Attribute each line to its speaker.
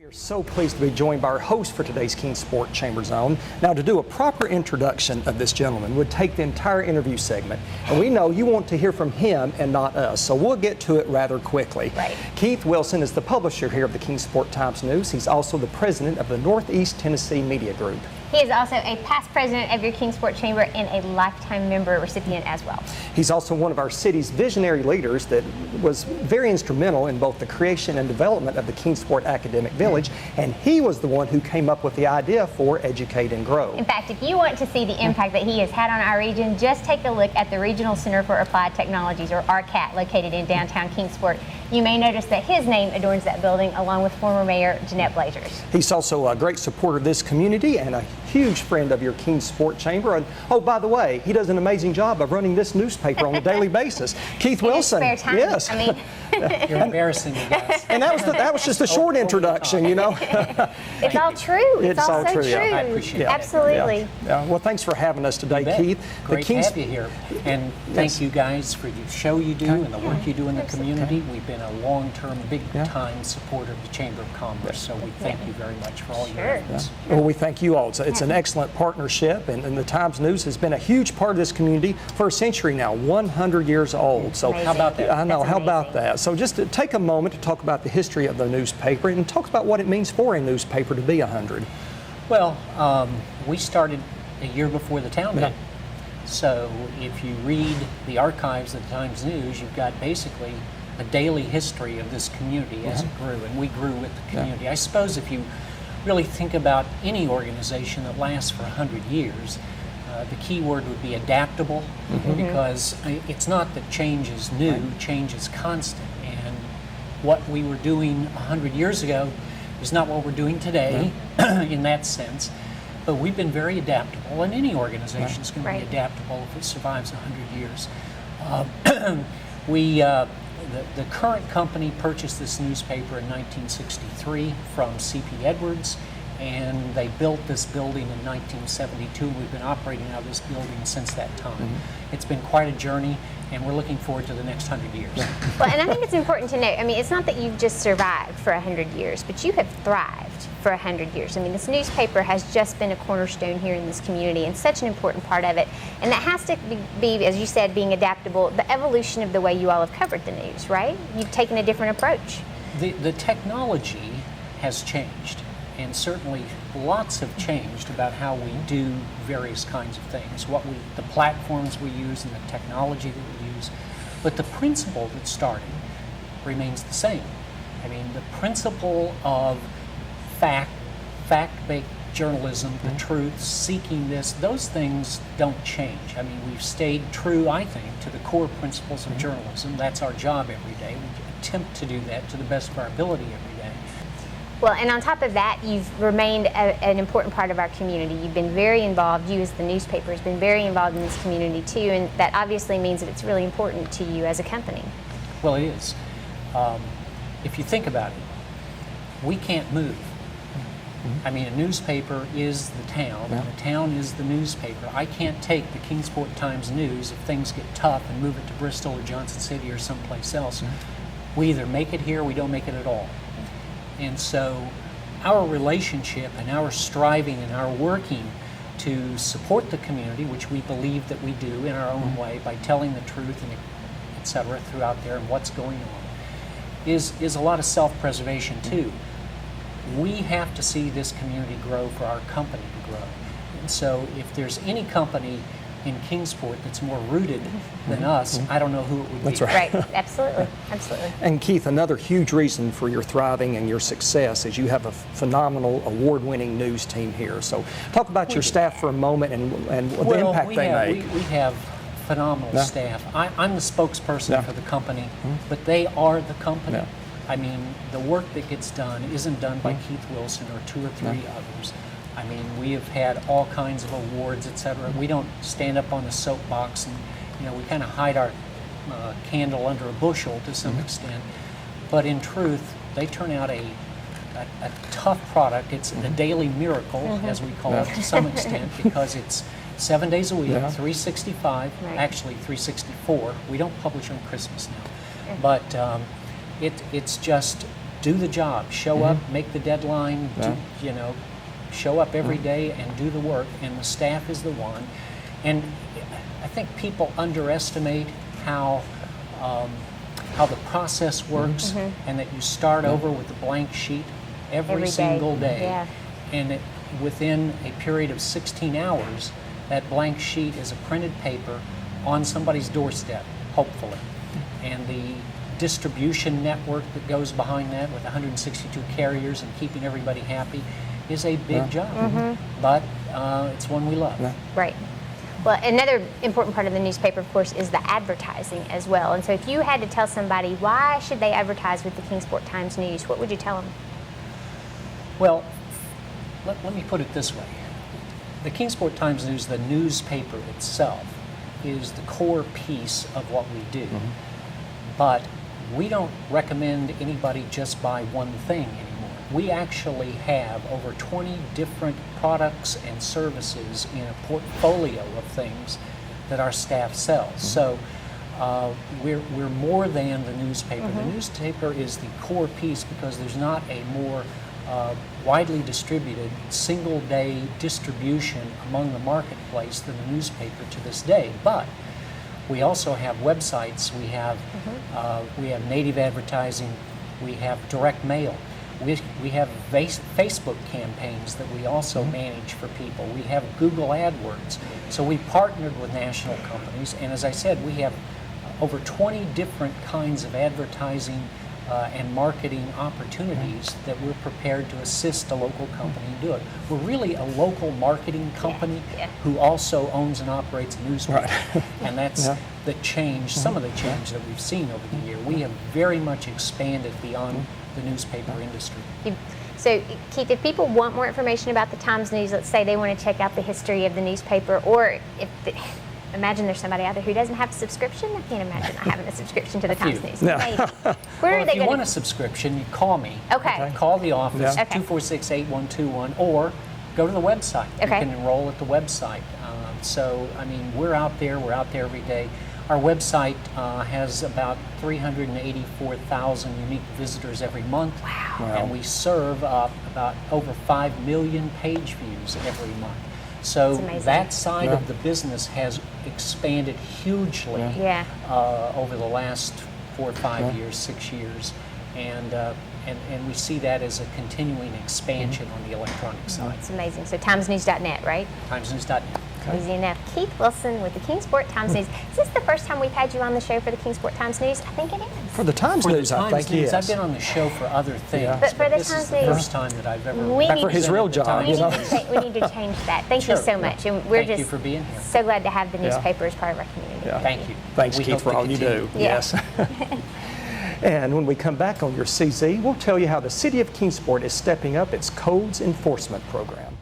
Speaker 1: We're so pleased to be joined by our host for today's Kingsport Chamber Zone. Now, to do a proper introduction of this gentleman would take the entire interview segment, and we know you want to hear from him and not us, so we'll get to it rather quickly.
Speaker 2: Right.
Speaker 1: Keith Wilson is the publisher here of the Kingsport Times-News. He's also the president of the Northeast Tennessee Media Group.
Speaker 2: He is also a past president of your Kingsport Chamber and a lifetime member recipient as well.
Speaker 1: He's also one of our city's visionary leaders that was very instrumental in both the creation and development of the Kingsport Academic Village, and he was the one who came up with the idea for Educate and Grow.
Speaker 2: In fact, if you want to see the impact that he has had on our region, just take a look at the Regional Center for Applied Technologies, or RCAT, located in downtown Kingsport. You may notice that his name adorns that building, along with former Mayor Jeanette Blazers.
Speaker 1: He's also a great supporter of this community and a huge friend of your Kingsport Chamber. And oh, by the way, he does an amazing job of running this newspaper on a daily basis. Keith Wilson.
Speaker 2: In his spare time.
Speaker 1: Yes.
Speaker 2: I mean,
Speaker 3: you're embarrassing me, guys.
Speaker 1: And that was just a short introduction, you know.
Speaker 2: It's all true.
Speaker 1: It's
Speaker 2: all
Speaker 1: all
Speaker 2: so
Speaker 1: true,
Speaker 2: true.
Speaker 1: yeah.
Speaker 3: I appreciate it.
Speaker 2: Absolutely.
Speaker 1: Yeah. Well, thanks for having us today, Keith.
Speaker 3: Great to have you here. And thank you guys for the show you do and the work you do in the community. We've been a long-term, big-time supporter of the Chamber of Commerce, so we thank you very much for all your efforts.
Speaker 1: Well, we thank you all. It's an excellent partnership, and the Times-News has been a huge part of this community for a century now, 100 years old. So
Speaker 2: Amazing.
Speaker 3: How about that?
Speaker 1: I know.
Speaker 2: That's
Speaker 1: How about
Speaker 2: amazing.
Speaker 1: that? So just to take a moment to talk about the history of the newspaper and talk about what it means for a newspaper to be 100.
Speaker 3: Well, we started a year before the town did. So if you read the archives of the Times-News, you've got basically a daily history of this community as it grew, and we grew with the community. I suppose if you really think about any organization that lasts for 100 years, the key word would be adaptable, because it's not that change is new, change is constant. And what we were doing 100 years ago is not what we're doing today in that sense. But we've been very adaptable, and any organization is going to be adaptable if it survives 100 years. The current company purchased this newspaper in 1963 from C.P. Edwards, and they built this building in 1972. We've been operating out of this building since that time. It's been quite a journey, and we're looking forward to the next 100 years.
Speaker 2: Well, and I think it's important to note, I mean, it's not that you've just survived for 100 years, but you have thrived for 100 years. I mean, this newspaper has just been a cornerstone here in this community and such an important part of it. And that has to be, as you said, being adaptable, the evolution of the way you all have covered the news, right? You've taken a different approach.
Speaker 3: The technology has changed, and certainly lots have changed about how we do various kinds of things, the platforms we use and the technology that we use. But the principle that started remains the same. I mean, the principle of fact-based journalism, the truth, seeking this, those things don't change. I mean, we've stayed true, I think, to the core principles of journalism. That's our job every day. We attempt to do that to the best of our ability every day.
Speaker 2: Well, and on top of that, you've remained an important part of our community. You've been very involved, you as the newspaper has been very involved in this community too, and that obviously means that it's really important to you as a company.
Speaker 3: Well, it is. If you think about it, we can't move. I mean, a newspaper is the town, and the town is the newspaper. I can't take the Kingsport Times-News if things get tough and move it to Bristol or Johnson City or someplace else. We either make it here or we don't make it at all. And so our relationship and our striving and our working to support the community, which we believe that we do in our own way by telling the truth and et cetera throughout there and what's going on, is a lot of self-preservation too. We have to see this community grow for our company to grow. And so if there's any company in Kingsport that's more rooted than us, I don't know who it would
Speaker 1: That's
Speaker 3: be.
Speaker 1: right.
Speaker 2: Right, absolutely, absolutely.
Speaker 1: And Keith, another huge reason for your thriving and your success is you have a phenomenal award-winning news team here. So talk about your staff for a moment and the impact they make.
Speaker 3: We have phenomenal staff. I'm the spokesperson for the company, but they are the company. I mean, the work that gets done isn't done by Keith Wilson or two or three others. I mean, we have had all kinds of awards, et cetera. We don't stand up on the soapbox and, we kind of hide our candle under a bushel to some extent. But in truth, they turn out a tough product. It's a daily miracle, as we call it, to some extent, because it's 7 days a week, 365, actually 364. We don't publish on Christmas now. But it's just do the job, show up, make the deadline, you know, show up every day and do the work, and the staff is the one. And I think people underestimate how the process works, and that you start over with a blank sheet every
Speaker 2: day.
Speaker 3: single day.
Speaker 2: Yeah.
Speaker 3: And within a period of 16 hours, that blank sheet is a printed paper on somebody's doorstep, hopefully. And the distribution network that goes behind that with 162 carriers and keeping everybody happy is a big job. But it's one we love.
Speaker 2: Right. Well, another important part of the newspaper, of course, is the advertising as well. And so if you had to tell somebody why should they advertise with the Kingsport Times-News, what would you tell them?
Speaker 3: Well, let me put it this way. The Kingsport Times-News, the newspaper itself, is the core piece of what we do. But we don't recommend anybody just buy one thing anymore. We actually have over 20 different products and services in a portfolio of things that our staff sells. So we're more than the newspaper. The newspaper is the core piece because there's not a more widely distributed single-day distribution among the marketplace than the newspaper to this day. But we also have websites. We have native advertising. We have direct mail. We have Facebook campaigns that we also manage for people. We have Google AdWords. So we partnered with national companies, and as I said, we have over 20 different kinds of advertising and marketing opportunities that we're prepared to assist a local company in doing. We're really a local marketing company who also owns and operates a newspaper. And that's the change, some of the change that we've seen over the year. We have very much expanded beyond the newspaper industry.
Speaker 2: So, Keith, if people want more information about the Times-News, let's say they want to check out the history of the newspaper, or imagine there's somebody out there who doesn't have a subscription. I can't imagine not having a subscription to the Times-News. Where are
Speaker 3: If
Speaker 2: they
Speaker 3: you
Speaker 2: going
Speaker 3: want a subscription, you call me.
Speaker 2: Okay.
Speaker 3: Call the office,
Speaker 2: Okay.
Speaker 3: 246-8121, or go to the website. You can enroll at the website. So, I mean, we're out there every day. Our website has about 384,000 unique visitors every month. Wow. And we serve about over 5 million page views every month. So that side of the business has expanded hugely over the last 4 or 5 years, 6 years. And we see that as a continuing expansion on the electronic side.
Speaker 2: It's amazing. So timesnews.net, right?
Speaker 3: Timesnews.net.
Speaker 2: Easy enough. Keith Wilson with the Kingsport Times-News. Is this the first time we've had you on the show for the Kingsport Times-News? I think it is.
Speaker 1: For the Times-News, I think yes.
Speaker 3: I've been on the show for other things,
Speaker 2: but for the
Speaker 3: this is the
Speaker 2: Times-News,
Speaker 3: first time that I've ever
Speaker 1: for his real job,
Speaker 2: we need to change that. Thank you so much. And we're
Speaker 3: Thank you for being here.
Speaker 2: so glad to have the newspaper as part of our community.
Speaker 3: Thank you.
Speaker 1: Thanks,
Speaker 3: We
Speaker 1: Keith,
Speaker 3: hope
Speaker 1: for
Speaker 3: to
Speaker 1: all you do.
Speaker 3: continue.
Speaker 1: Yes. And when we come back on your CZ, we'll tell you how the City of Kingsport is stepping up its codes enforcement program.